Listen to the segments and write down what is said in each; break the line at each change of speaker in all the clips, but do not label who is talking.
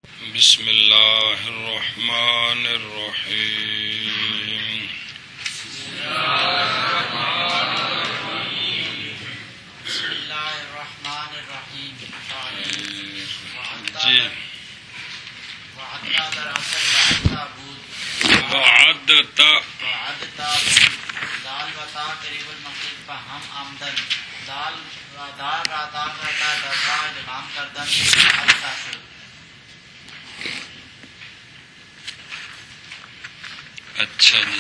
بسم اللہ الرحمن الرحیم
بسم اللہ الرحمن الرحیم
جی
وعدتا دراصل
وعدتا
دال وطا قریب المغرب فہم آمدن دال راتا کرتا درتا ادغام کردن حلقہ شد.
اچھا جی،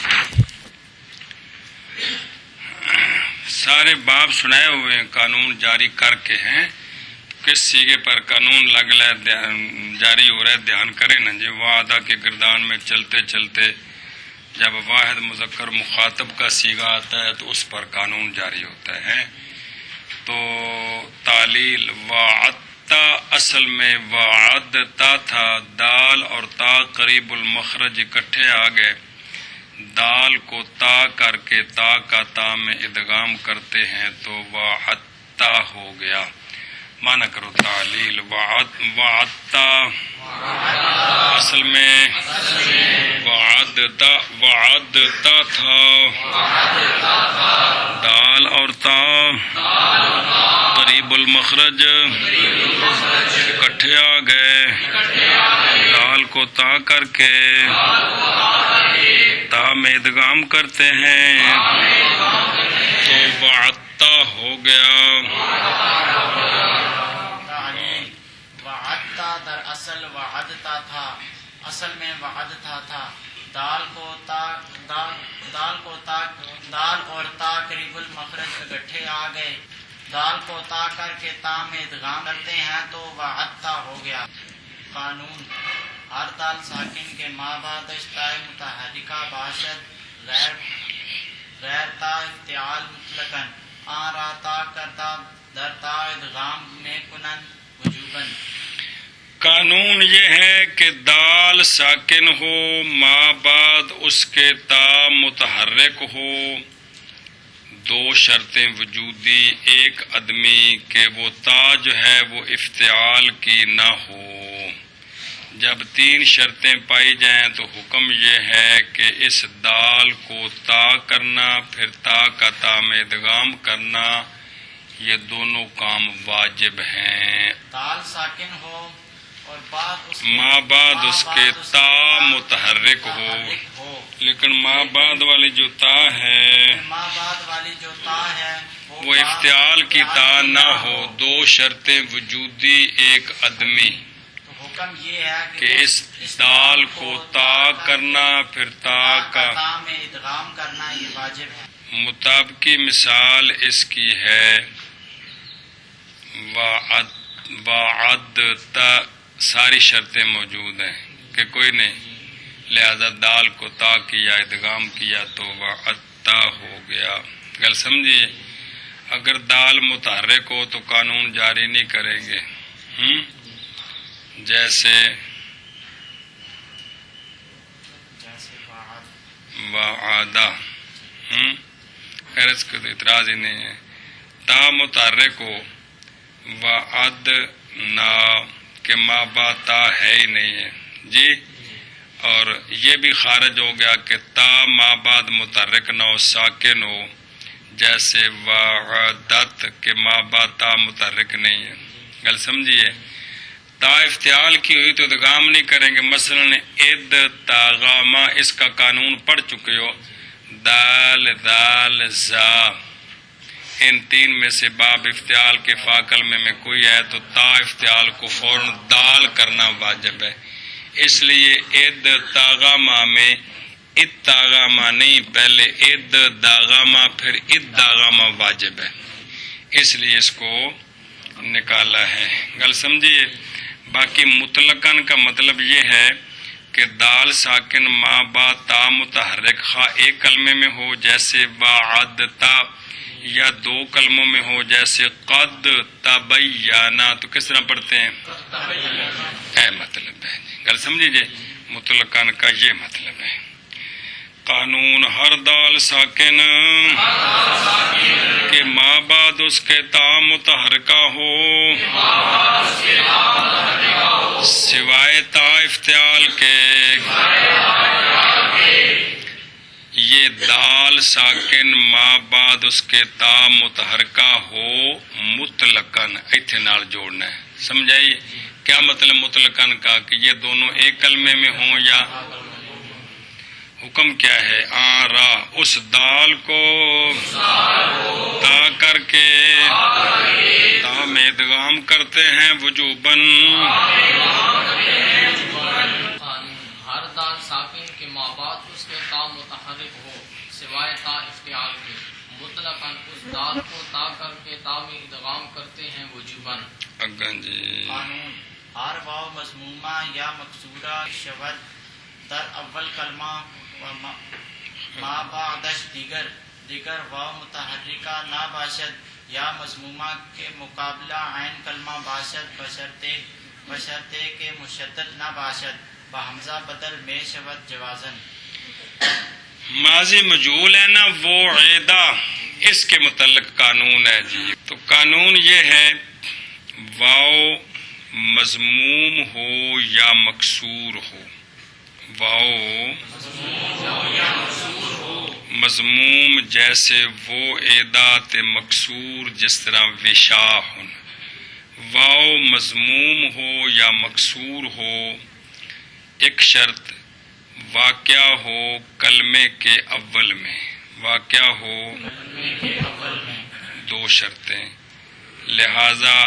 سارے باب سنائے ہوئے ہیں، قانون جاری کر کے ہیں. کس سیگے پر قانون لگ لے جاری ہو رہا ہے دھیان کریں نا جی. وعدہ کے گردان میں چلتے چلتے جب واحد مذکر مخاطب کا سیگا آتا ہے تو اس پر قانون جاری ہوتا ہے. تو تعلیل وعدتا اصل میں وعدتا تھا، دال اور تا قریب المخرج اکٹھے آ گئے، دال کو تا کر کے تا کا تا میں ادغام کرتے ہیں تو وعدتا ہو گیا. مانا کرو تعلیل وعدتا اصل میں وعدتا تھا، دال اور تا قریب المخرج اکٹھے آ گئے، دال کو تا کر کے تا میں ادغام کرتے ہیں تو وعدتا ہو گیا.
وعدتا در اصل وعدتا تھا، اصل میں وعدتا تھا، دال اور تا قریب المخرج اکٹھے آ گئے، دال کو تا کر کے تا میں ادغام کرتے ہیں تو وعدتا ہو گیا. قانون ہر دال ساکن کے ماں بعد اشتاء متحرکہ باشد غیر تا افتعال مطلقاً آن را تا کرتا در تا ادغام میں کنن وجوباً.
قانون یہ ہے کہ دال ساکن ہو، ماں بعد اس کے تا متحرک ہو. دو شرطیں وجودی، ایک عدمی کہ وہ تا جو ہے وہ افتعال کی نہ ہو. جب تین شرطیں پائی جائیں تو حکم یہ ہے کہ اس دال کو تا کرنا پھر تا کا تا میں ادغام کرنا، یہ دونوں کام واجب ہیں.
دال ساکن ہو اور
ماں بعد اس کے تا متحرک ہو، لیکن ماں بعد والی جو تا ہے وہ افتعال کی تا نہ ہو. دو شرطیں وجودی، ایک عدمی،
حکم یہ ہے
کہ اس دال کو تا کرنا پھر تا کا
میں ادغام کرنا یہ واجب ہے.
مطابقی مثال اس کی ہے وعدتا، ساری شرطیں موجود ہیں کہ کوئی نہیں، لہذا دال کو تا کیا ادغام کیا تو وعدتا ہو گیا. گل سمجھیے. اگر دال متحرک ہو تو قانون جاری نہیں کریں گے. جیسے وعدہ، خیر اس کو تو اعتراض ہی نہیں ہے. تا متحرک ہو، وعدنا کہ ماں بعد تا ہے ہی نہیں ہے جی. اور یہ بھی خارج ہو گیا کہ تا ماں بعد متحرک نہ ہو، ساکن ہو. جیسے وعدت کہ ماں بعد تا متحرک نہیں ہے. گل سمجھیے. تا افتعال کی ہوئی تو ادغام نہیں کریں گے. مثلا اد تاغاما، اس کا قانون پڑھ چکے ہو. دال دال زا، ان تین میں سے باب افتعال کے فا کلمے میں کوئی ہے تو تا افتعال کو فوراً دال کرنا واجب ہے. اس لیے اد تاغاما میں اد تاغاما نہیں، پہلے اد داغاما پھر اد داغاما واجب ہے، اس لیے اس کو نکالا ہے. گل سمجھیے. باقی مطلقاً کا مطلب یہ ہے کہ دال ساکن ماں بعد تا متحرک خواہ ایک کلمے میں ہو جیسے وعدتا، یا دو کلموں میں ہو جیسے قد تبینا. تو کس طرح پڑھتے ہیں؟ اے مطلب ہے. گل سمجھیے. مطلقاً کا یہ مطلب ہے. قانون ہر دال ساکن کہ ماں بعد اس کے تا متحرکہ ہو سوائے تا افتعال کے، یہ دال ساکن ماں بعد اس کے تا متحرکہ ہو مطلقاً ایتھے نال جوڑنا ہے. سمجھائی کیا مطلب مطلقاً کا؟ کہ یہ دونوں ایک کلمے میں ہوں یا حکم کیا ہے؟ را اس دال کو تا کر کے تا میں ادغام کرتے ہیں وجوباً.
ہر دال ساکن کے ماں بعد اس کے تا متحرک ہو سوائے تا افتعال کے، مطلقاً اس دال کو تا کر کے تا میں ادغام کرتے ہیں وجوباً.
اگن جی
قانون ہر واو مضمومہ یا مقصورہ شود در اول کلمہ و ما بعدش دیگر واو متحرکہ نہ باشد یا مضمومہ کے مقابلہ عین کلمہ باشد بشرطے کے مشدد نہ باشد بحمزہ بدل میں شود جوازن.
ماضی مجہول ہے نا وہ عیدہ، اس کے متعلق قانون ہے جی. تو قانون یہ ہے واو مضموم ہو یا مکسور ہو. واو مضموم جیسے وہ عیدات مکسور جس طرح وشاہن. واو مضموم ہو یا مکسور ہو، ایک شرط واقعہ ہو کلمے کے اول میں، واقعہ ہو دو شرطیں، لہذا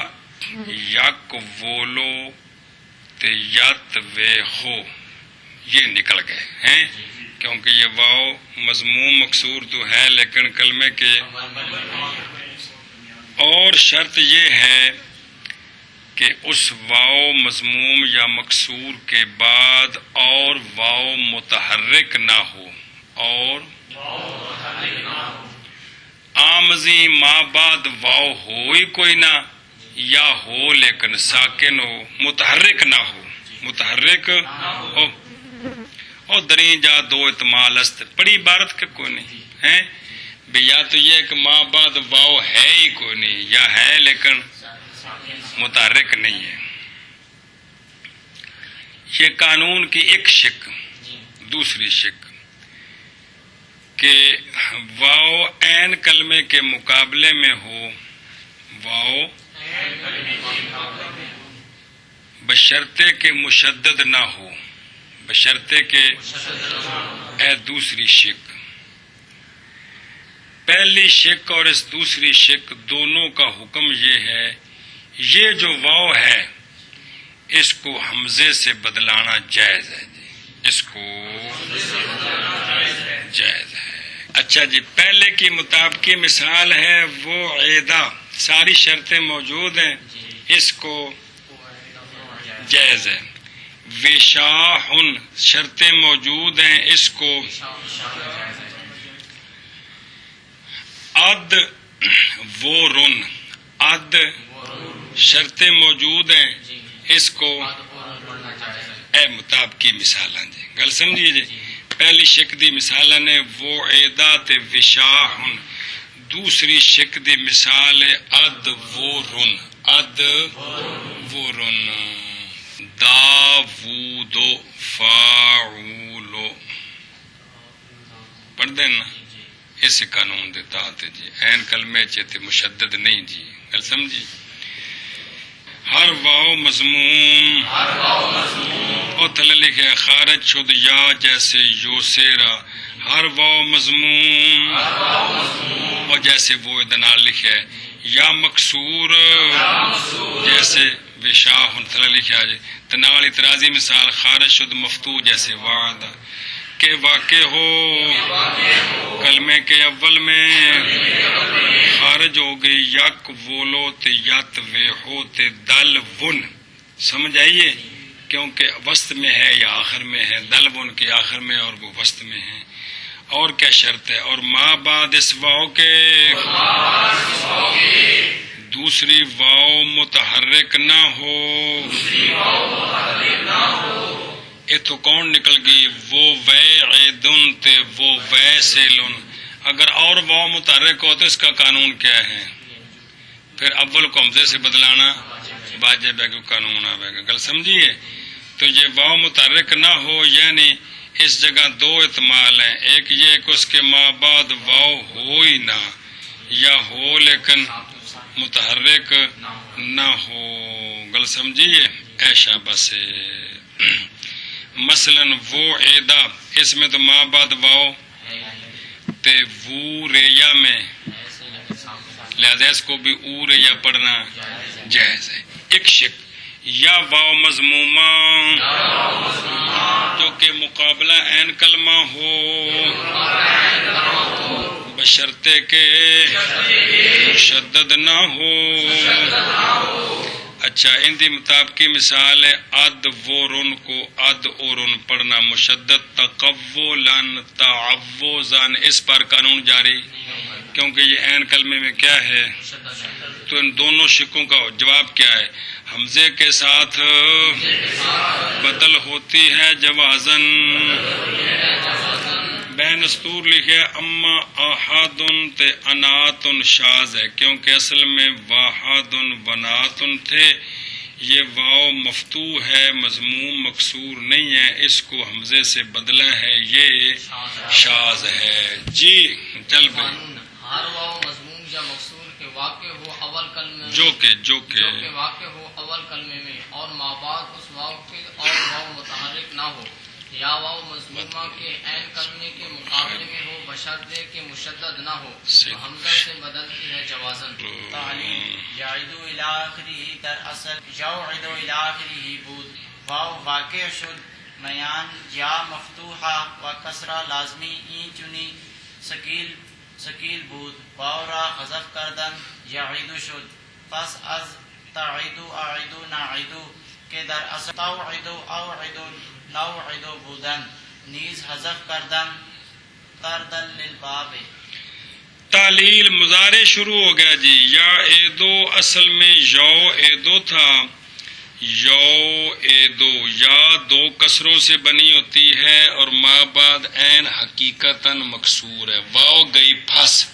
یک وولو تے یت وے ہو یہ نکل گئے ہیں، کیونکہ یہ واو مضموم مکسور تو ہے لیکن کلمے کے. اور شرط یہ ہے کہ اس واو مضموم یا مکسور کے بعد اور واو متحرک نہ ہو، اور آمزی ماں بعد واو ہو ہی کوئی نہ، یا ہو لیکن ساکن ہو، متحرک نہ ہو، متحرک ہو. اور دریں جا دو اتمال است، بڑی عبارت کے کوئی نہیں ہے بھی، یا تو یہ کہ ماں بعد واو ہے ہی کوئی نہیں، یا ہے لیکن متحرک نہیں ہے. یہ قانون کی ایک شک. دوسری شک کہ واو عین کلمے کے مقابلے میں ہو، واو بشرطے کے مشدد نہ ہو، بشرطے کے. اے دوسری شک، پہلی شک اور اس دوسری شک دونوں کا حکم یہ ہے، یہ جو واو ہے اس کو حمزے سے بدلانا جائز ہے جی، اس کو جائز ہے. اچھا جی، پہلے کی مطابقی مثال ہے وہ عیدہ، ساری شرطیں موجود ہیں، اس کو جائز ہے. وشاہن شرطیں موجود ہیں، اس کو. اد وہ رن، اد شرطیں موجود ہیں، اس کو. اے مطابقی مثالاں جی، گل سمجھیے جی. پہلی شک دی مثالاں نے وہ عیدہ تے وشاہن، دوسری شک دی مثال ہے اد وہ رن، اد وہ رن. داوودو فاعولو پڑھ دینا، اس قانون دے تحت جی عین کلمے چیتے مشدد نہیں جی، گل سمجھی. ہر واو مضموم اور تھلے لکھے خارج شد یا جیسے یوسیرا، ہر واو مضموم اور جیسے وہ ادنال لکھے یا مکسور جیسے وشاہ تھلے لکھے آجے. تنال اعتراضی مثال خارج شد مفتوح جیسے وعدہ کہ واقع ہو کلمے کے اول میں خارج ہو گئی یک وولو تے یت وے ہو تے دل ون. سمجھ آئیے، کیونکہ وسط میں ہے یا آخر میں ہے، دل ون کے آخر میں اور وہ وسط میں ہے. اور کیا شرط ہے؟ اور ما بعد اس واو کے دوسری واو متحرک نہ ہو. یہ تو کون نکل گئی؟ وہ وے عیدن تے وہ وے سیلن. اگر اور واو متحرک ہو تو اس کا قانون کیا ہے؟ پھر اول کو حمزے سے بدلانا واجب ہے کہ قانون آئے گا. گل سمجھیے؟ تو یہ واو متحرک نہ ہو یعنی اس جگہ دو احتمال ہیں. ایک یہ کہ اس کے ماں بعد واو ہو ہی نہ، یا ہو لیکن متحرک نہ ہو. گل سمجھیے؟ ایشا بس مثلا وہ عیدا، اس میں تو ماں بعد واو تے وہ ریا میں، لہذا اس کو بھی او ریا پڑھنا جائز ہے. ایک شک یا واو مضمومہ جو کہ مقابلہ عین کلمہ ہو بشرطے کے مشدد نہ ہو. اچھا، ان دی مطابقی مثال ہے اد و رن کو اد و رن پڑھنا مشدد، تقولن تعوذن، اس پر قانون جاری کیونکہ یہ عین کلمے میں کیا ہے. تو ان دونوں شکوں کا جواب کیا ہے؟ حمزے کے ساتھ بدل ہوتی ہے جوازن. بین استور لکھے اما احادن تے اناتن شاذ ہے کیونکہ اصل میں واحدن وناتن تھے. یہ واو مفتوح ہے، مضموم مکسور نہیں ہے، اس کو حمزے سے بدلا ہے، یہ شاذ ہے. جی چل بھائی.
ہر واو مضموم یا مکسور کے واقع ہو اول کلمے میں،
جو کہ
واقع ہو اول کلمے میں اور ما بعد اس واو کے اور واو متحرک نہ ہو، یا واو مضمومہ کے عین کلمے کے مقابلے میں ہو بشرطے کہ مشدد نہ ہو تو حمزہ سے بدلتی ہے جوازن.
تعلیم یعید الی آخرہ در اصل یوعد الی آخرہ بود. واو واقع شد میان یا مفتوحہ و کسرہ لازمی این چنی ثقیل بود. واو را حذف کردن یعید شد. پس از تعید اعید نعید کہ در اصل توعد اوعد نوعد بودن نیز حذف کردن تردن للباب.
تعلیل مضارع شروع ہو گیا جی. یا ایدو اصل میں یو ایدو تھا. یو ایدو یا دو کسروں سے بنی ہوتی ہے اور ما بعد عین حقیقتاً مکسور ہے. واو گئی پھنس.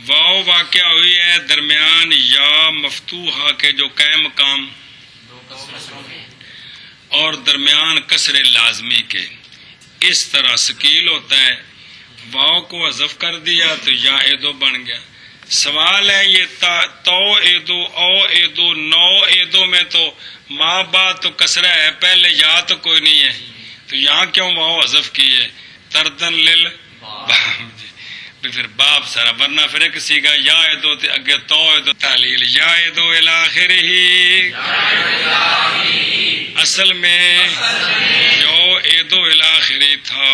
واو واقع ہوئی ہے درمیان یا مفتوحہ کے جو قائم مقام اور درمیان کسر لازمی کے. اس طرح ثقیل ہوتا ہے. واو کو حذف کر دیا تو یا ایدو بن گیا. سوال ہے یہ تو ایدو او ایدو نو ایدو میں تو ماں بعد تو کسرہ ہے، پہلے یا تو کوئی نہیں ہے، تو یہاں کیوں واو حذف کی ہے؟ تردن لل پھر باب سارا، ورنہ پھر ایک سیگا یا ایدو تے اگے تو ایدو. تعلیل یا ایدو الاخرہ اصل میں یو ایدو الاخری تھا.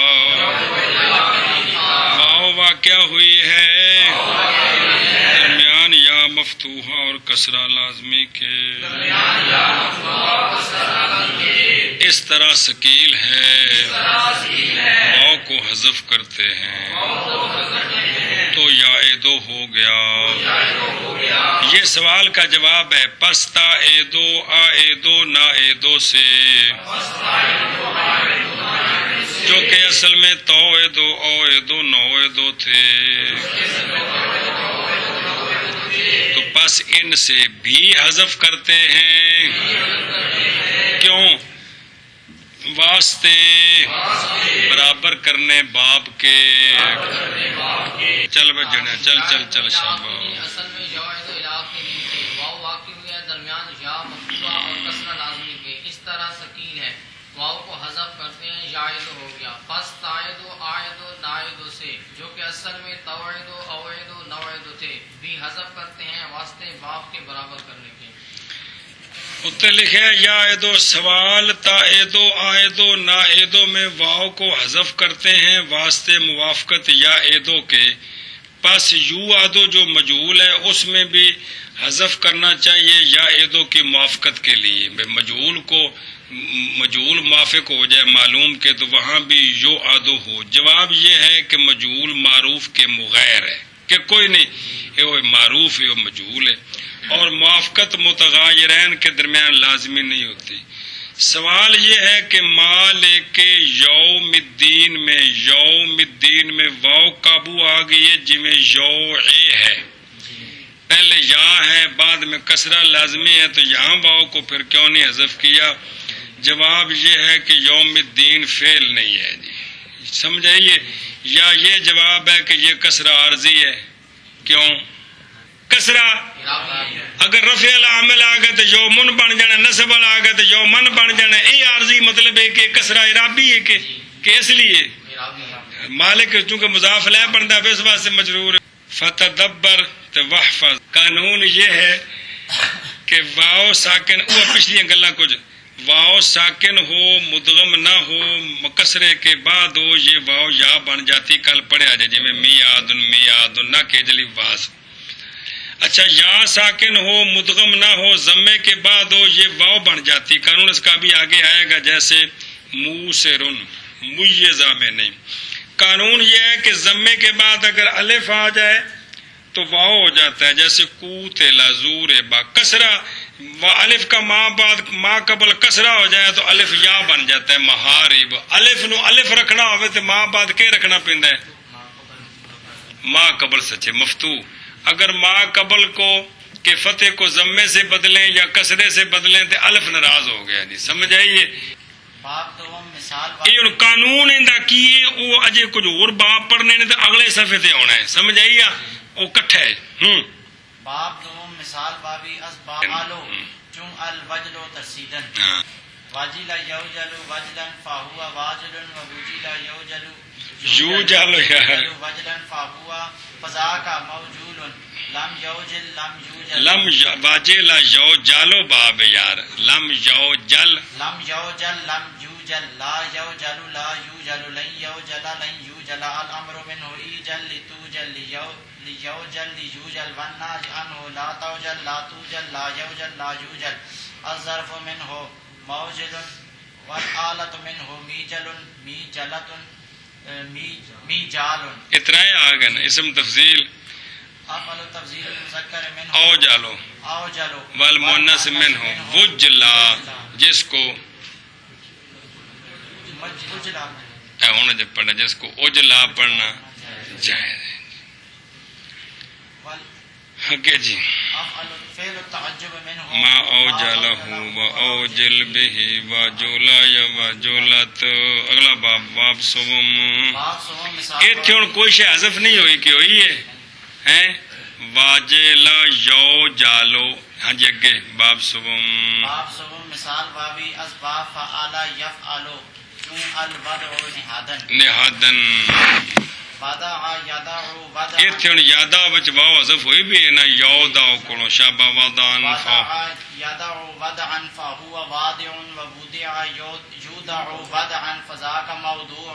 واو واقع ہوئی ہے درمیان یا مفتوحہ اور کسرہ لازمی کے. اس طرح ثقیل ہے، واو کو حذف کرتے ہیں تو یا ایدو ہو گیا. یہ سوال کا جواب ہے. پس تا ایدو آ ایدو نا ایدو سے جو کہ اصل میں تو ایدو او ایدو نو ایدو تھے، تو پس ان سے بھی حذف کرتے ہیں. کیوں؟ واسطے برابر کرنے باب کے. چل بجنے چل چل چل شاباش.
اصل میں یوعد الی آخرہ کے واو واقع ہویا درمیان یا مفتوحہ اور کسرہ لازمی کے. اس طرح ثقیل ہے، واو کو حذف کرتے ہیں یعید ہو گیا. پس تائید آئید نائید سے جو کہ اصل میں توعد اوعد نوعد تھے بھی حذف کرتے ہیں واسطے باب کے برابر کرنے کے.
اتنے لکھے یا ایدو سوال تا ایدو آئیدو نا ایدو میں واو کو حذف کرتے ہیں واسطے موافقت یا ایدو کے. پس یو آدو جو مجہول ہے اس میں بھی حذف کرنا چاہیے یا ایدو کی موافقت کے لیے. مجہول کو مجہول موافق ہو جائے معلوم کے تو وہاں بھی یو آدو ہو. جواب یہ ہے کہ مجہول معروف کے مغیر ہے کہ کوئی نہیں، یہ معروف ہے وہ مجہول ہے، اور موافقت متغیرین کے درمیان لازمی نہیں ہوتی. سوال یہ ہے کہ مالک یوم الدین میں واو قابو آ گئی ہے جی میں یو ہے، پہلے یا ہے بعد میں کسرہ لازمی ہے، تو یہاں واو کو پھر کیوں نہیں حذف کیا؟ جواب یہ ہے کہ یوم الدین فعل نہیں ہے جی، سمجھائیے، یا یہ جواب ہے کہ یہ کسرہ عارضی ہے۔ کیوں کسرہ؟ اگر رفع العامل آ گئے تو یومن بن جانا، نصب والا آ گئے تو یومن بن جانا، یہ عارضی مطلب ہے کہ کسرہ اعرابی ہے کہ اس لیے مالک چونکہ مضاف الیہ بنتا ہے اس واسطے مجرور ہے۔ فتدبر واحفظ، قانون یہ ہے کہ واو ساکن، وہ پچھلی گلاں کچھ واو ساکن ہو مدغم نہ ہو کسرے کے بعد ہو یہ واو یا بن جاتی، کل پڑھا جائے جی میں میاد نہ کہ جلی واس۔ اچھا یا ساکن ہو مدغم نہ ہو ضمے کے بعد ہو یہ واو بن جاتی، قانون اس کا بھی آگے آئے گا، جیسے موسرن میزہ میں نہیں۔ قانون یہ ہے کہ ضمے کے بعد اگر الف آ جائے تو واو ہو جاتا ہے، جیسے قوتل زور با کسرہ، الف کا ماں قبل کسرہ ہو جائے تو الف یا بن جاتا ہے محارب۔ الف نو الف رکھنا ہوئے تو ماں بعد کے رکھنا پیندا ہے ماں قبل سچے مفتوح۔ اگر ماں قبل کو کہ فتح کو ضمے سے بدلیں یا کسرے سے بدلیں تو الف ناراض ہو گیا جی، سمجھ آئیے۔ یہ قانون اندا کی وہ اجے کچھ اور باب پڑھنے نے تو اگلے صفحے تے ہونا ہے، سمجھ آئیے، وہ کٹھا ہے۔
باب دوم مثال بابی اسباب آلو چون الوجل ترسیدن واجل یوجل وجلا فاہوا واجل ووجل یوجل وجلا فاہوا فذاک موجول لم یوجل لم
واجل یوجلو باب یار لم یوجل
لم یوجل لا یوجل لا یوجل لن یوجل الامر منه ایجل لتوجل لیوجل لیوجل والناج عنه لا توجل لا توجل لا یوجل لا یوجل الظرف منه موجل والآلت منه میجل میجلت میجال۔
اتنا ہی آگا نا اسم تفضیل
افعل تفضیل المذکر منه
او جالو والمؤنث منه وجلا، جس کو ہونا جب پڑھنا جس کو اجلا پڑھنا جائز ہے۔ حقے جی ما اوجلہ و اوجل بہ و جولا یا و جولت۔ اگلا باب سوم، ایتھے ہن کوئی شے حذف نہیں ہوئی کہ ہوئی ہے واجلا یو جالو۔ ہاں جی اگے باب سوم
مثال بابی اسباب فعلا یفعلو چون الودع
نہادن۔ ایتھے ہن یادا وچ واو حذف ہوئی بھی ہے نا، یودا کولوں شابہ وضعن
یدع وضعا فهو واضع ووضع یودع وضعا فذاک موضوع۔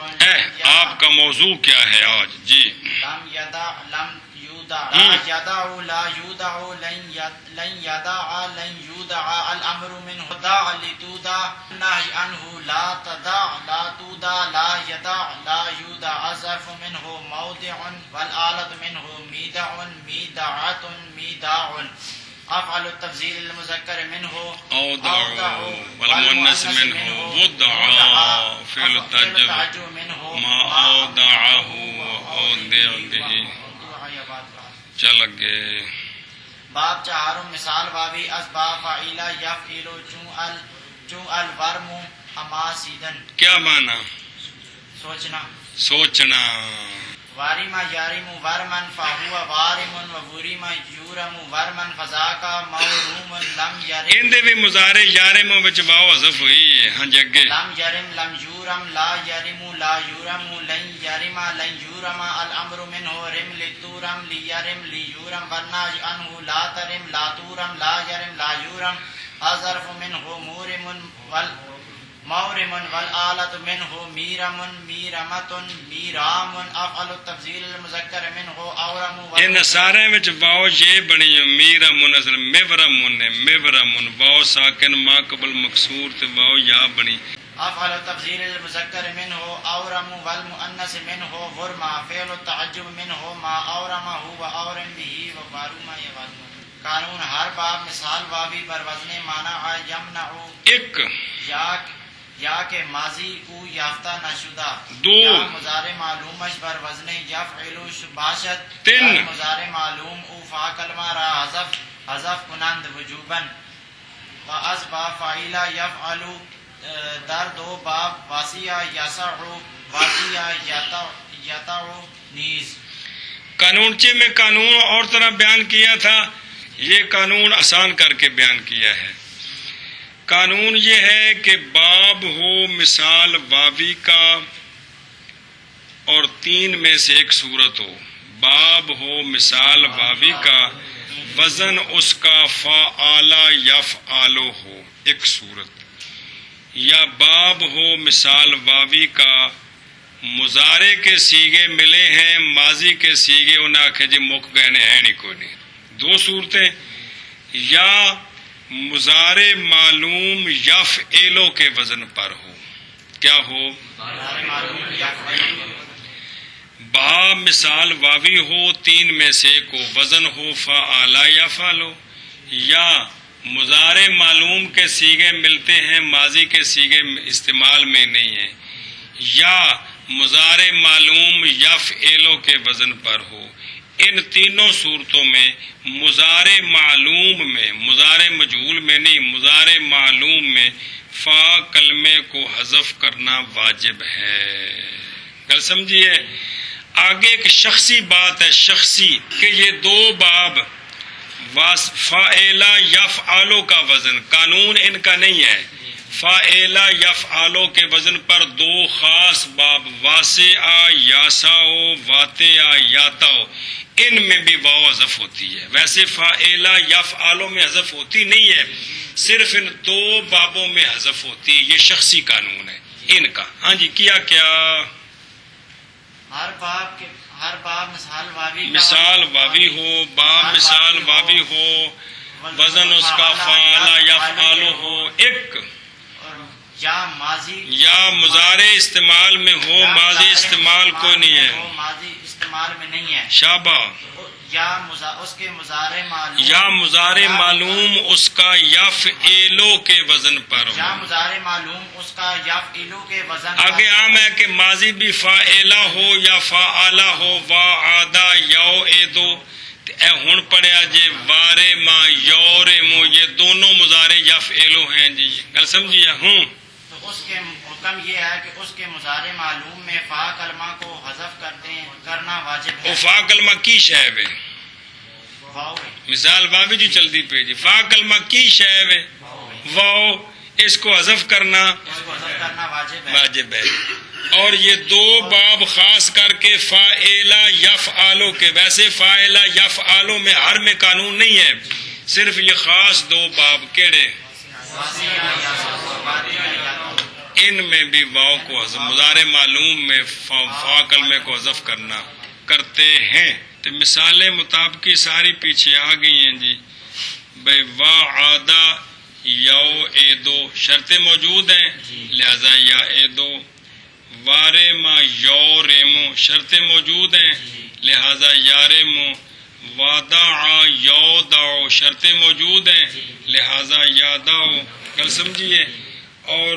آپ کا موضوع کیا ہے آج جی؟
لم یدع لم یودع لا یدع لا یودع لن یدع لن یودع الامر منه دع لتودع النهی عنه لا تدع لا تودع لا یدع لا یودع الظرف منه موضع والآلت منه میدع میدعۃ میداع۔ افعل التفضیل المذکر منه
اوضع والمؤنث منه وضع فعل التعجب ما اوضعه اوضع به۔ چل گئے
باب چہارم مثال بابی اسباب فعیلا یفعل چون الورم اماسیدن۔
کیا معنی؟ سوچنا۔
وارما یارم ورمن فہو وارم وورم یورم ورمن فذاک موروم لم یرم۔
اندے بھی مضارع یارم وچ واو حذف ہوئی ہے۔ ہاں جی اگے
لم یرم لم یورم لا یرم لا یورم لن یرم لن یورم الامر منه رم لتورم لیرم لیورم والناج عنه لا ترم لا تورم لا یرم لا یورم الظرف منه مورم مورم والآلت منه میرم میرمت میرام۔ افعل التفضیل المذکر منه اورم۔
ان سارے وچ واو یہ بنی میرم اصل میورم واو ساکن ما قبل مکسور تے واو یا بنی۔
افعل التفضیل المذکر منه اورم والمؤنث منه ورما فعل التعجب منه ما اورمه و اورم به و وارما یوارما۔ قانون ہر باب مثال واوی بر وزن مانا یمنعو
ایک
یا کہ ماضی او یافتہ نشدہ
دو
یا مضارع معلومش بر وزن یفعلو باشد
تین
یا مضارع معلوم او فا کلمہ را حذف کنند وجوباً و از باب فاعلہ یفعلو در دو باب واسیہ یسعو واسیہ یتعو نیز.
قانونچے میں قانون اور طرح بیان کیا تھا، یہ قانون آسان کر کے بیان کیا ہے. قانون یہ ہے کہ باب ہو مثال واوی کا اور تین میں سے ایک صورت ہو. باب ہو مثال واوی کا، وزن اس کا فعالا یفعالو ہو ایک صورت، یا باب ہو مثال واوی کا مضارع کے سیگے ملے ہیں ماضی کے سیگے انہیں آکھے جی مک گئے نے ہیں نہیں کوئی نہیں، دو صورتیں. یا مضارع معلوم یفعلو کے وزن پر ہو، کیا ہو با مثال واوی ہو تین میں سے ایک ہو، وزن ہو فعالا یفعلو، یا مضارع معلوم کے سیگے ملتے ہیں ماضی کے سیگے استعمال میں نہیں ہیں، یا مضارع معلوم یفعلو کے وزن پر ہو. ان تینوں صورتوں میں مضارع معلوم میں، مضارع مجہول میں نہیں، مضارع معلوم میں فا کلمے کو حذف کرنا واجب ہے. گل سمجھیے. آگے ایک شخصی بات ہے، شخصی، کہ یہ دو باب فاعلا یفعالو کا وزن قانون ان کا نہیں ہے. فاعلا یفعالو کے وزن پر دو خاص باب واسعہ یاسعو واتعہ یاتعو، ان میں بھی واو حذف ہوتی ہے. ویسے فاعلا یفعالو میں حذف ہوتی نہیں ہے، صرف ان دو بابوں میں حذف ہوتی ہے. یہ شخصی قانون ہے ان کا. ہاں جی کیا
ہر باب
مثال واوی ہو، باب مثال واوی ہو، وزن اس کا فعالا یفعالو ہو ایک، یا مضارع استعمال میں ہو ماضی استعمال کوئی نہیں ہے،
ماضی استعمال میں نہیں ہے.
شابہ.
اس کے مضارع معلوم،
یا مضارع معلوم اس کا یفعلو کے وزن پر ہو.
یا مضارع معلوم اس کا یفعلو کے وزن پر.
آگے عام ہے کہ ماضی بھی فاعلا ہو یا فعالا ہو، وعدا یوعدو. اے ہن پڑھیا جی وارے ما یورمو، یہ دونوں مضارع یفعلو ہیں جی. گل سمجھیا ہوں.
تو اس کے حکم یہ ہے کہ اس کے مضارع معلوم میں فا کلمہ کو حذف کرنا واجب ہے.
وہ فا کلمہ کی شے وے،
واو
مثال واوی جو چلدی پہ جی، فا کلمہ کی شے وے واو، اس کو حذف کرنا واجب ہے. اور یہ دو باب خاص کر کے فاعلا یفعالو کے، ویسے فاعلا یفعالو میں ہر میں قانون نہیں ہے، صرف یہ خاص دو باب کیڑے، ان میں بھی واو کو حذف، مضارع معلوم میں فا کلمے کو حذف کرنا کرتے ہیں. تو مثالیں مطابقی ساری پیچھے آ گئی ہیں جی. بھائی وعدہ یوعدو شرطیں موجود ہیں لہذا یعدو، وارے ما یورمو شرطیں موجود ہیں لہذا یارمو، وادع یودع شرطیں موجود ہیں لہذا یادع. کل سمجھیے. اور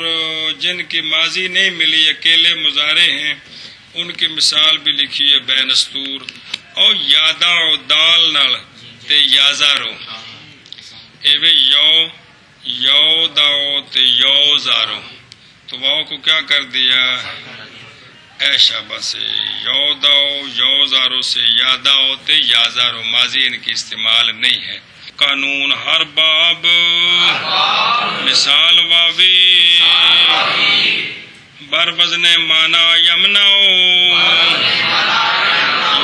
جن کی ماضی نہیں ملی اکیلے مضارع ہیں ان کی مثال بھی لکھی ہے بین استور. اور یادع دال نال تے یازارو، ایوے یودع تے یوزارو، تو واو کو کیا کر دیا اے شابہ سے، یودع یوزارو سے یادع تے یازارو، ماضی ان کی استعمال نہیں ہے. قانون ہر باب مثال واوی بر وزن مانا یمنعو،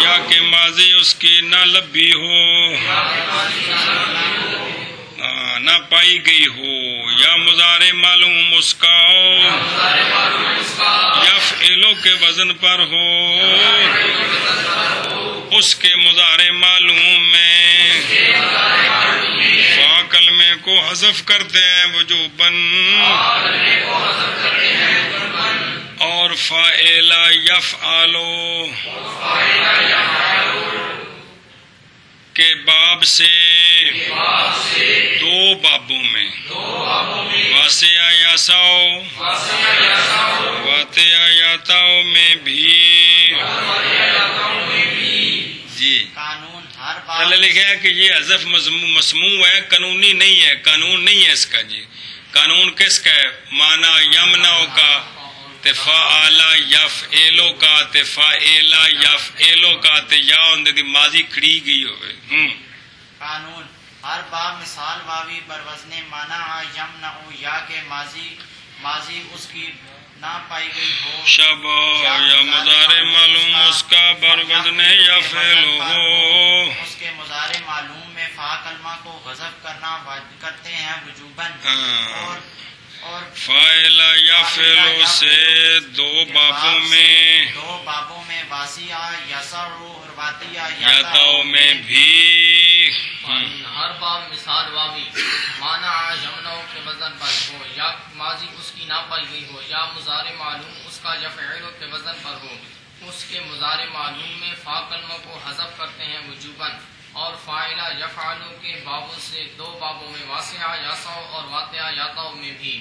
یا کہ ماضی اس کی نہ لبھی ہو نہ پائی گئی ہو، یا مضارع معلوم اس کا یفعلو کے وزن پر ہو، اس کے مضارع معلوم میں فا کلمے کو حذف کرتے ہیں وجوباً، اور فاعلا یفعلو کے باب سے دو بابوں میں واسعہ یاساؤ واتیا یاتاؤ میں بھی جی
قانون ہر
پہلے
باب
لکھا ہے کہ یہ حذف مسموع ہے، قانونی نہیں ہے، قانون نہیں ہے اس کا جی۔ قانون کس کا ہے؟ مانا یمنعو کا تفاعلا یفعلو کا تفاعلا یفعلو کا تے یا اندے دی ماضی کھڑی گئی ہوئے۔
قانون ہر باب مثال واوی بر وزن منع یمنع یا کے ماضی اس کی نہ پائی گئی ہو
شب یا مضارع معلوم اس کا بر وزن یفعل ہو،
اس کے مضارع معلوم میں فا کلمہ کو حذف کرنا واجب کرتے ہیں وجوباً، اور
فاعل یفعل سے دو بابوں میں
واسعہ یسع اور واتیہ
یاتاؤ میں بھی
ہر باب مثال واوی مانع یمنع کے وزن پر ہو یا ماضی اس کی نہ پائی گئی ہو یا مضارع معلوم اس کا یفعل کے وزن پر ہو، اس کے مضارع معلوم میں فا کلمہ کو حذف کرتے ہیں وجوباً، اور فاعلہ یفعلو کے بابوں سے دو بابوں میں واسعہ یاسع اور واتیہ یاتاؤ میں بھی